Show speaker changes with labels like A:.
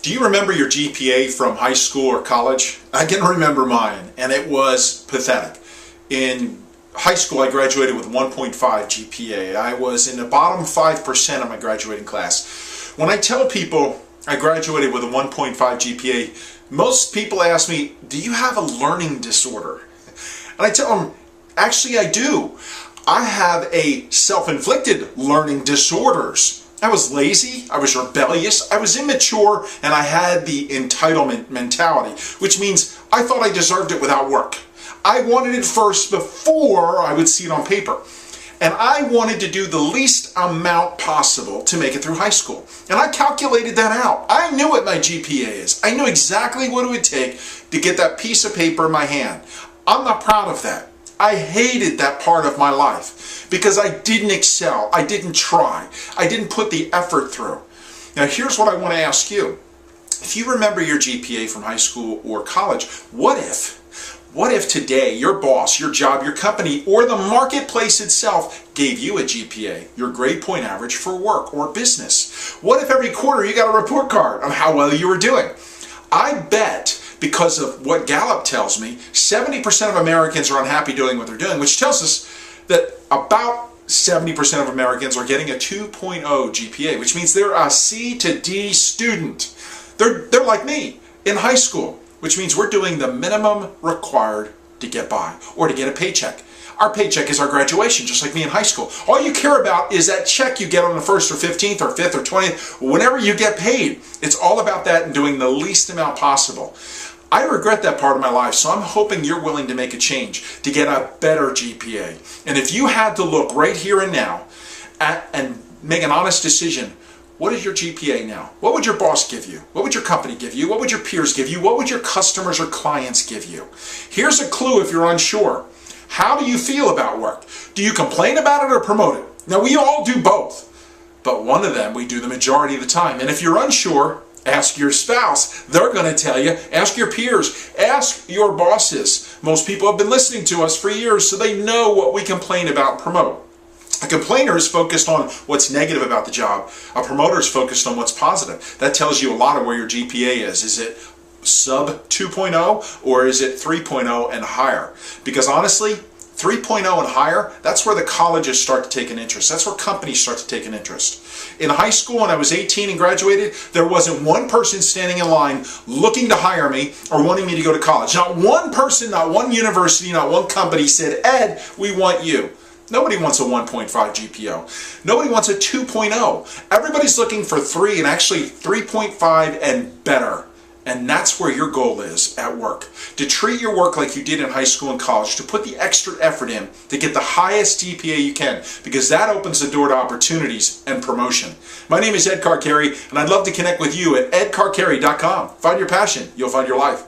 A: Do you remember your GPA from high school or college? I can remember mine, and it was pathetic. In high school, I graduated with 1.5 GPA. I was in the bottom 5% of my graduating class. When I tell people I graduated with a 1.5 GPA, most people ask me, do you have a learning disorder? And I tell them, actually I do. I have a self-inflicted learning disorders. I was lazy, I was rebellious, I was immature, and I had the entitlement mentality, which means I thought I deserved it without work. I wanted it first before I would see it on paper. And I wanted to do the least amount possible to make it through high school. And I calculated that out. I knew what my GPA is. I knew exactly what it would take to get that piece of paper in my hand. I'm not proud of that. I hated that part of my life because I didn't excel, I didn't try, I didn't put the effort through. Now here's what I want to ask you. If you remember your GPA from high school or college, what if today your boss, your job, your company, or the marketplace itself gave you a GPA, your grade point average for work or business? What if every quarter you got a report card on how well you were doing? I bet, because of what Gallup tells me, 70% of Americans are unhappy doing what they're doing, which tells us that about 70% of Americans are getting a 2.0 GPA, which means they're a C to D student. They're like me in high school, which means we're doing the minimum required to get by or to get a paycheck. Our paycheck is our graduation, just like me in high school. All you care about is that check you get on the 1st or 15th or 5th or 20th, whenever you get paid. It's all about that and doing the least amount possible. I regret that part of my life, so I'm hoping you're willing to make a change to get a better GPA. And if you had to look right here and now and make an honest decision, what is your GPA now? What would your boss give you? What would your company give you? What would your peers give you? What would your customers or clients give you? Here's a clue if you're unsure. How do you feel about work? Do you complain about it or promote it? Now, we all do both, but one of them we do the majority of the time. And if you're unsure, ask your spouse. They're going to tell you. Ask your peers. Ask your bosses. Most people have been listening to us for years, so they know what we complain about and promote. A complainer is focused on what's negative about the job. A promoter is focused on what's positive. That tells you a lot of where your GPA is. Is it sub 2.0 or is it 3.0 and higher? Because honestly, 3.0 and higher, that's where the colleges start to take an interest. That's where companies start to take an interest. In high school, when I was 18 and graduated, there wasn't one person standing in line looking to hire me or wanting me to go to college. Not one person, not one university, not one company said, Ed, we want you. Nobody wants a 1.5 GPA. Nobody wants a 2.0. Everybody's looking for 3 and actually 3.5 and better. And that's where your goal is at work. To treat your work like you did in high school and college, to put the extra effort in, to get the highest GPA you can, because that opens the door to opportunities and promotion. My name is Ed Carcarey, and I'd love to connect with you at edcarcarey.com. Find your passion, you'll find your life.